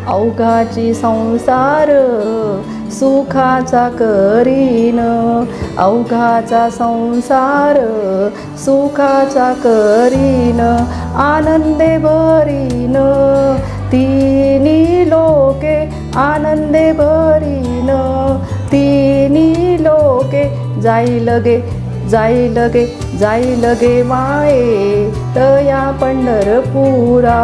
अवघाची संसार सुखाचा करीन, अवघाचा संसार सुखाचा करीन, आनंदे भरीन तिनी लोके, आनंदे भरीन तिनी लोके, जाईल गे जाईल गे जाईल गे माये तया पंढरपुरा,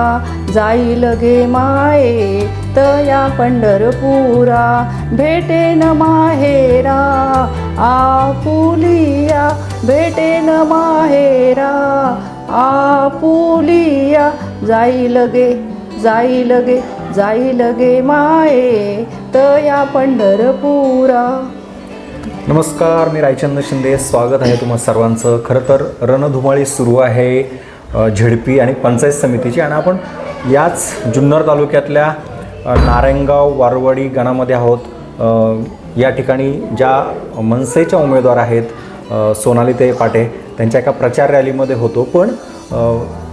जाईल गे माये तया पंढरपुरा, भेटेन माहेरा आपुलिया, भेटेन माहेरा आपुलिया, जाईल गे जाईल गे जाईल गे माये तया पंढरपुरा. नमस्कार, मी रायचंद्र शिंदे. स्वागत आहे तुम्हा सर्वांचं. खरं तर रणधुमाळी सुरू आहे झेडपी आणि पंचायत समितीची, आणि आपण याच जुन्नर तालुक्यातल्या नारायणगाव वारवाडी गणामध्ये आहोत. या ठिकाणी ज्या मनसेच्या उमेदवार आहेत सोनालीताई पाटे, त्यांच्या एका प्रचार रॅलीमध्ये होतो. पण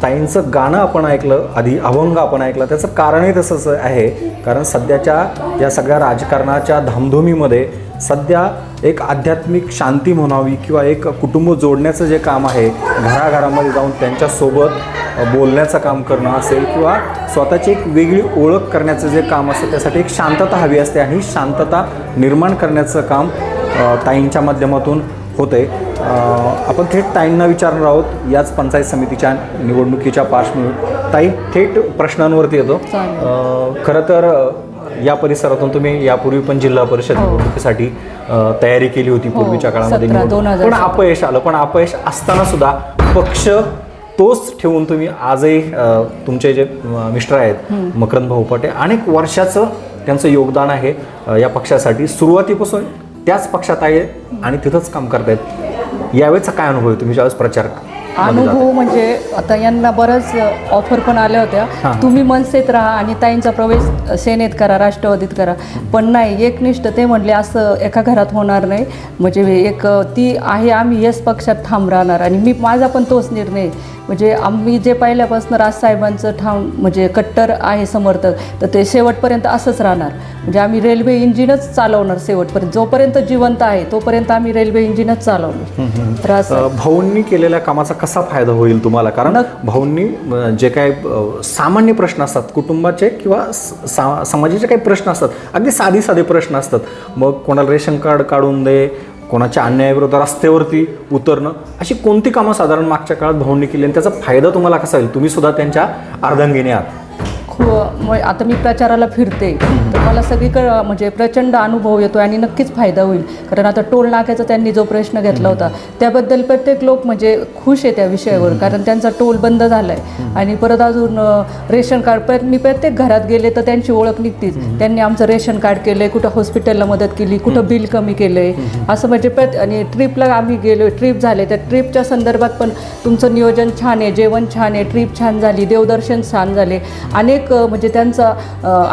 ताईंचं गाणं आपण ऐकलं, आधी अभंग आपण ऐकला. त्याचं कारणही तसंच आहे, कारण सध्याच्या या सगळ्या राजकारणाच्या धामधुमीमध्ये सध्या एक आध्यात्मिक शांती म्हणावी किंवा एक कुटुंब जोडण्याचं जे काम आहे, घराघरामध्ये जाऊन त्यांच्यासोबत बोलण्याचं काम करणं असेल किंवा स्वतःची एक वेगळी ओळख करण्याचं जे काम असतं, त्यासाठी एक शांतता हवी असते, आणि शांतता निर्माण करण्याचं काम ताईंच्या माध्यमातून होते. आपण थेट ताईंना विचारणार आहोत याच पंचायत समितीच्या निवडणुकीच्या पार्श्वभूमीवर. ताई, थेट प्रश्नांवरती येतो. खरं तर या परिसरातून तुम्ही यापूर्वी पण जिल्हा परिषद निवडणुकीसाठी तयारी केली होती पूर्वीच्या काळामध्ये, पण अपयश आलं. पण अपयश असताना सुद्धा पक्ष तोच ठेवून तुम्ही आजही तुमचे जे मिस्टर आहेत मकरंद भाऊ पाटे, अनेक वर्षाचं त्यांचं योगदान आहे या पक्षासाठी. सुरुवातीपासून त्याच पक्षात आहे आणि तिथंच काम करतायत. यावेळेचा काय अनुभव आहे तुम्ही ज्यावेळेस प्रचार? अनुभव म्हणजे आता यांना बरंच ऑफर पण आल्या होत्या, तुम्ही मनसेत राहा आणि ताईंचा प्रवेश सेनेत करा, राष्ट्रवादीत करा. पण नाही, एकनिष्ठ ते म्हटले असं एका घरात होणार नाही. म्हणजे एक ती आहे, आम्ही याच पक्षात ठाम राहणार. आणि मी माझा पण तोच निर्णय. म्हणजे आम्ही जे पहिल्यापासून राजसाहेबांचं ठाम म्हणजे कट्टर आहे समर्थक, तर ते शेवटपर्यंत असंच राहणार. म्हणजे आम्ही रेल्वे इंजिनच चालवणार शेवटपर्यंत. जोपर्यंत जिवंत आहे तोपर्यंत आम्ही रेल्वे इंजिनच चालवणार. भाऊंनी केलेल्या कामाचा कसा फायदा होईल तुम्हाला? कारण भाऊंनी जे काही सामान्य प्रश्न असतात कुटुंबाचे किंवा समाजाचे काही प्रश्न असतात, अगदी साधे प्रश्न असतात. मग कोणाला रेशन कार्ड काढून दे, कोणाच्या अन्यायाविरोधात रस्त्यावरती उतरणं, अशी कोणती कामं साधारण मागच्या काळात भाऊंनी केली आणि त्याचा फायदा तुम्हाला कसा होईल? तुम्ही सुद्धा त्यांच्या अर्धांगिनी आहात. आता मी प्रचाराला फिरते तर मला सगळीकडे म्हणजे प्रचंड अनुभव येतो आणि नक्कीच फायदा होईल. कारण आता टोल नाक्याचा त्यांनी जो प्रश्न घेतला होता त्याबद्दल प्रत्येक लोक म्हणजे खुश आहे त्या विषयावर, कारण त्यांचा टोल बंद झाला आहे. आणि परत अजून रेशन कार्ड, मी प्रत्येक घरात गेले तर त्यांची ओळख निघतीच. त्यांनी आमचं रेशन कार्ड केलं आहे, कुठं हॉस्पिटलला मदत केली, कुठं बिल कमी केलं आहे असं. म्हणजे आणि ट्रिपला आम्ही गेलो, ट्रिप झाले, त्या ट्रिपच्या संदर्भात पण तुमचं नियोजन छान आहे, जेवण छान आहे, ट्रिप छान झाली, देवदर्शन छान झाले. अनेक म्हणजे त्यांचा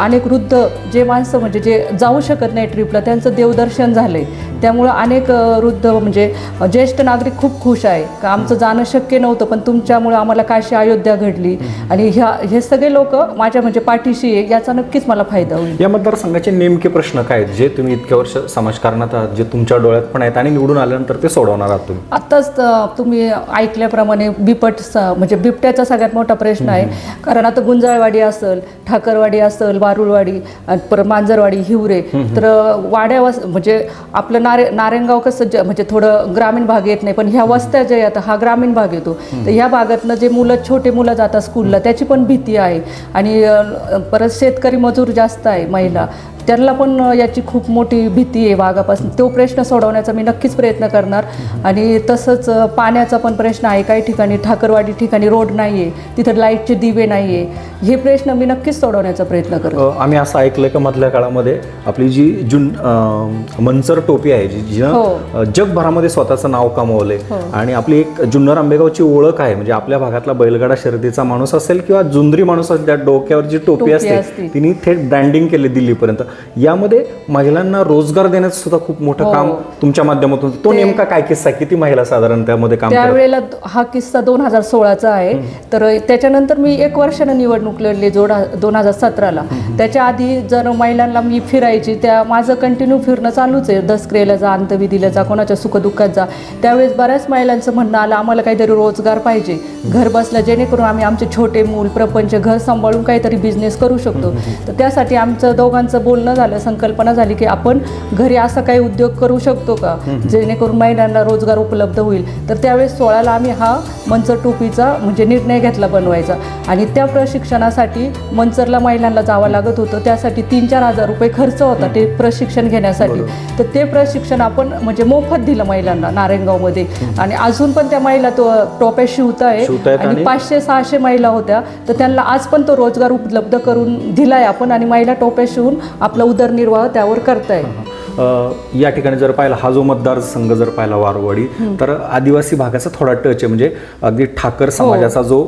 अनेक वृद्ध जे माणसं म्हणजे जे जाऊ शकत नाही ट्रिपला, त्यांचं देवदर्शन झालं आहे. त्यामुळं अनेक वृद्ध म्हणजे ज्येष्ठ नागरिक खूप खुश आहे का आमचं जाणं शक्य नव्हतं, पण तुमच्यामुळं आम्हाला काशी अयोध्या घडली. आणि हे सगळे लोक माझ्या म्हणजे पाठीशी आहे, याचा नक्कीच मला फायदा होईल. या मतदारसंघाचे नेमके प्रश्न काय आहेत जे तुम्ही इतक्या वर्ष समाजकारणात आहात, जे तुमच्या डोळ्यात पण आहेत आणि निवडून आल्यानंतर ते सोडवणार आहात तुम्ही? आत्ताच तुम्ही ऐकल्याप्रमाणे म्हणजे बिबट्याचा सगळ्यात मोठा प्रश्न आहे. कारण आता गुंजाळवाडी असेल, ठाकरवाडी असेल, वारुळवाडी, परत मांजरवाडी, हिवरे, तर वाड्या म्हणजे आपलं नारायणगाव कसं म्हणजे थोडं ग्रामीण भाग येत नाही, पण ह्या वस्त्या ज्या येतात हा ग्रामीण भाग येतो. तर ह्या भागातनं जे छोटे मुलं जातात स्कूलला त्याची पण भीती आहे. आणि परत शेतकरी मजूर जास्त आहे, महिला, त्यांना पण याची खूप मोठी भीती आहे वाघापासून. तो प्रश्न सोडवण्याचा मी नक्कीच प्रयत्न करणार. आणि तसंच पाण्याचा पण प्रश्न आहे. काही ठिकाणी ठाकरवाडी ठिकाणी रोड नाही आहे, तिथं लाईटचे दिवे नाही आहे. हे प्रश्न मी नक्कीच सोडवण्याचा प्रयत्न करतो. आम्ही असं ऐकलं की मधल्या काळामध्ये आपली जी मंचर टोपी आहे, जिनं जगभरामध्ये स्वतःचं नाव कमवले, आणि आपली एक जुन्नर आंबेगावची ओळख आहे. म्हणजे आपल्या भागातला बैलगाडा शर्यतीचा माणूस असेल किंवा जुंदरी माणूस असेल, त्या डोक्यावर जी टोपी असते तिने थेट ब्रँडिंग केली दिल्लीपर्यंत. यामध्ये महिलांना रोजगार देण्याचं सुद्धा खूप मोठं काम तुमच्या माध्यमातून, तो नेमका काय किस्सा, किती महिला साधारण त्यामध्ये काम करतात? त्यावेळेला हा किस्सा 2016चा आहे. तर त्याच्यानंतर मी 1 वर्षानं निवडणूक लढली 2017ला. त्याच्या आधी जर महिलांना मी फिरायची, त्या माझं कंटिन्यू फिरणं चालूच आहे, दसक्रियेला जा, अंतविधीला जा, कोणाच्या सुखदुःखात जा. त्यावेळेस बऱ्याच महिलांचं म्हणणं आलं आम्हाला काहीतरी रोजगार पाहिजे घर बसल्या, जेणेकरून आम्ही आमचे छोटे मूल प्रपंच घर सांभाळून काहीतरी बिझनेस करू शकतो. तर त्यासाठी आमचं दोघांचं बोलणं झालं, संकल्पना झाली की आपण घरी असा काही उद्योग करू शकतो का जेणेकरून महिलांना रोजगार उपलब्ध होईल. तर त्यावेळेस 16ला आम्ही हा मंचर टोपीचा म्हणजे निर्णय घेतला बनवायचा. आणि त्या प्रशिक्षणासाठी मंचरला महिलांना जावं लागत होतं. त्यासाठी 3-4 हजार रुपये खर्च होता ते प्रशिक्षण घेण्यासाठी. तर ते प्रशिक्षण आपण म्हणजे मोफत दिलं महिलांना नारायणगावमध्ये. आणि अजून पण त्या महिला तो टोप्या शिवत आहे आणि 500-600 महिला होत्या. तर त्यांना आज पण तो रोजगार उपलब्ध करून दिलाय आपण. आणि महिला टोप्या शिवून आपला उदरनिर्वाह त्यावर करताय. या ठिकाणी जर पाहिला, हा जो मतदारसंघ जर पाहिला वारवाडी, तर आदिवासी भागाचा थोडा टच आहे, म्हणजे अगदी ठाकर समाजाचा जो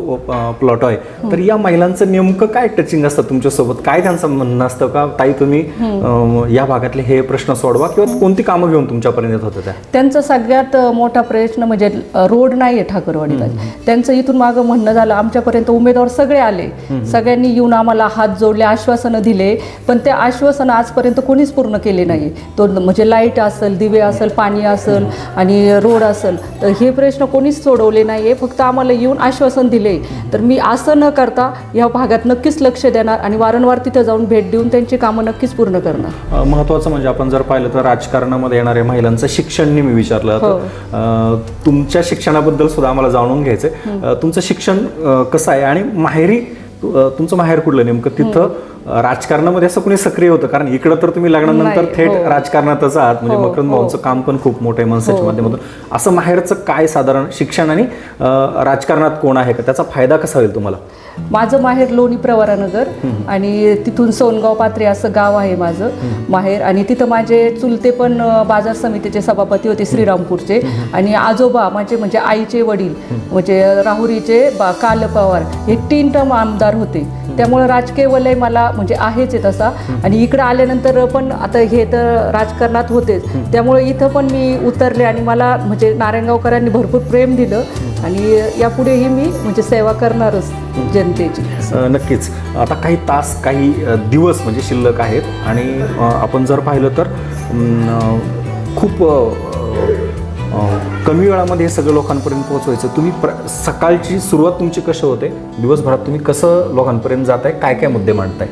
प्लॉट आहे. तर या महिलांचं नेमकं काय टचिंग असतं तुमच्यासोबत, काय त्यांचं म्हणणं असतं का ताई तुम्ही या भागातले हे प्रश्न सोडवा, किंवा कोणती कामं घेऊन तुमच्यापर्यंत येत होत्या? त्यांचा सगळ्यात मोठा प्रश्न म्हणजे रोड नाही आहे ठाकरवाडीला. त्यांचं इथून मागं म्हणणं झालं, आमच्यापर्यंत उमेदवार सगळे आले, सगळ्यांनी येऊन आम्हाला हात जोडले, आश्वासनं दिले, पण ते आश्वासनं आजपर्यंत कोणीच पूर्ण केले नाही. तो म्हणजे लाईट असेल, दिवे असेल, पाणी असेल आणि रोड असेल, तर हे प्रश्न कोणीच सोडवले नाही आहे. फक्त आम्हाला येऊन आश्वासन दिले. तर मी असं न करता या भागात नक्कीच लक्ष देणार आणि वारंवार तिथं जाऊन भेट देऊन त्यांची कामं नक्कीच पूर्ण करणार. महत्त्वाचं म्हणजे आपण जर पाहिलं तर राजकारणामध्ये येणाऱ्या महिलांचं शिक्षण मी विचारलं तर तुमच्या शिक्षणाबद्दल सुद्धा आम्हाला जाणून घ्यायचंय. तुमचं शिक्षण कसं आहे आणि माहेरी तुमचं माहेर कुठलं नेमकं, तिथं राजकारणामध्ये असं कोणी सक्रिय होतं? कारण इकडं तर तुम्ही लग्नानंतर थेट राजकारणातच आहात, म्हणजे मकरंद भाऊंचं काम पण खूप मोठं आहे मनसेच्या माध्यमातून. असं माहेरचं काय साधारण शिक्षण आणि राजकारणात कोण आहे का, त्याचा फायदा कसा होईल तुम्हाला? माझं माहेर लोणी प्रवरानगर आणि तिथून सोनगाव पात्रे असं गाव आहे माझं माहेर. आणि तिथं माझे चुलते पण बाजार समितीचे सभापती होते श्रीरामपूरचे. आणि आजोबा माझे म्हणजे आईचे वडील म्हणजे राहुरीचे काल पवार हे 3 टर्म आमदार होते. त्यामुळे राजकीय वलय मला म्हणजे आहेच आहे तसा. आणि इकडं आल्यानंतर पण आता हे तर राजकारणात होतेच, त्यामुळे इथं पण मी उतरले आणि मला म्हणजे नारायणगावकरांनी भरपूर प्रेम दिलं आणि यापुढेही मी म्हणजे सेवा करणारच जनतेची. नक्कीच. आता काही तास काही दिवस म्हणजे शिल्लक आहेत आणि आपण जर पाहिलं तर खूप कमी वेळामध्ये हे सगळं लोकांपर्यंत पोहोचवायचं. तुम्ही सकाळची सुरुवात तुमची कशी होते, दिवसभरात तुम्ही कसं लोकांपर्यंत जाताय, काय काय मुद्दे मांडताय?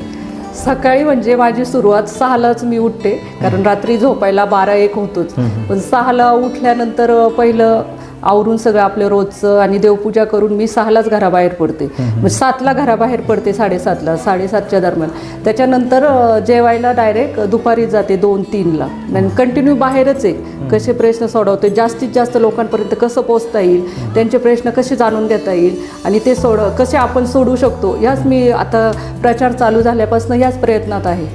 सकाळी म्हणजे माझी सुरुवात 6लाच मी उठते, कारण रात्री झोपायला 12-1 होतोच. पण 6ला उठल्यानंतर पहिलं आवरून सगळं आपलं रोजचं आणि देवपूजा करून मी 6लाच घराबाहेर पडते. म्हणजे 7ला घराबाहेर पडते, 7:30ला 7:30च्या दरम्यान. त्याच्यानंतर जेवायला डायरेक्ट दुपारी जाते 2-3ला. आणि कंटिन्यू बाहेरच आहे. कसे प्रश्न सोडवते, जास्तीत जास्त लोकांपर्यंत कसं पोचता येईल, त्यांचे प्रश्न कसे जाणून घेता येईल आणि ते कसे आपण सोडू शकतो, याच मी आता प्रचार चालू झाल्यापासून याच प्रयत्नात आहे.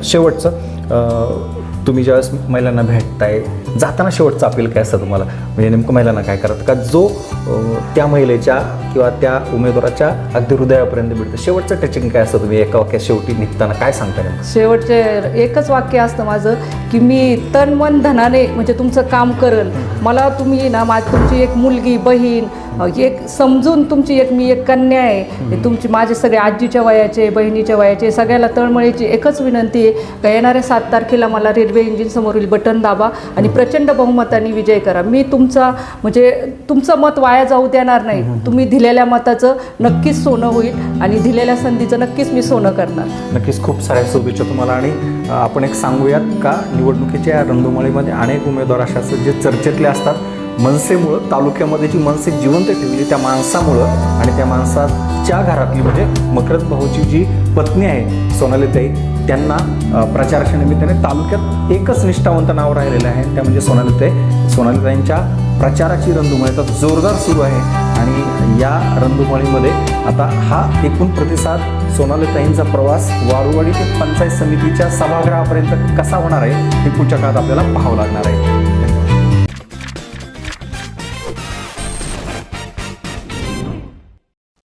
शेवटचं तुम्ही ज्यावेळेस महिलांना भेटताय, जाताना शेवटचं अपील काय असतं तुम्हाला, म्हणजे नेमकं महिलांना काय करतं का जो त्या महिलेच्या किंवा त्या उमेदवाराच्या अगदी हृदयापर्यंत भेटतं, शेवटचं टचिंग काय असतं? तुम्ही एका वाक्यात शेवटी निघताना काय सांगता? शेवटचे एकच वाक्य असतं माझं की मी तन मन धनाने म्हणजे तुमचं काम करल. मला तुम्ही ना तुमची एक मुलगी बहीण एक समजून तुमची मी एक कन्या आहे, तुमची माझे सगळे आजीच्या वयाचे बहिणीच्या वयाचे सगळ्याला तळमळीची एकच विनंती आहे का येणाऱ्या 7 तारखेला मला रेल्वे इंजिन समोरील बटन दाबा आणि प्रचंड बहुमताने विजय करा. मी तुमचा म्हणजे तुमचं मत वाया जाऊ देणार नाही. तुम्ही दिलेल्या मताचं नक्कीच सोनं होईल आणि दिलेल्या संधीचं नक्कीच मी सोनं करणार. नक्कीच खूप साऱ्या शुभेच्छा तुम्हाला. आणि आपण एक सांगूयात का निवडणुकीच्या रणधुमाळीमध्ये अनेक उमेदवार अशा असतात जे चर्चेतले असतात. मनसेमुळं तालुक्यामध्ये जी मनसे जिवंत ठेवली त्या माणसामुळं आणि त्या माणसाच्या घरातली म्हणजे मकरंद भाऊची जी पत्नी आहे सोनालीताई, त्यांना प्रचाराच्या निमित्ताने तालुक्यात एकच निष्ठावंत नाव राहिलेलं आहे, त्या म्हणजे सोनालीताई. सोनालीताईंच्या प्रचाराची रणधुमाळी आता जोरदार सुरू आहे आणि या रणधुमाळीमध्ये आता हा एकूण प्रतिसाद सोनालीताईंचा प्रवास वारुवाडी ते पंचायत समितीच्या सभागृहापर्यंत कसा होणार आहे हे पुढच्या काळात आपल्याला पाहावं लागणार आहे.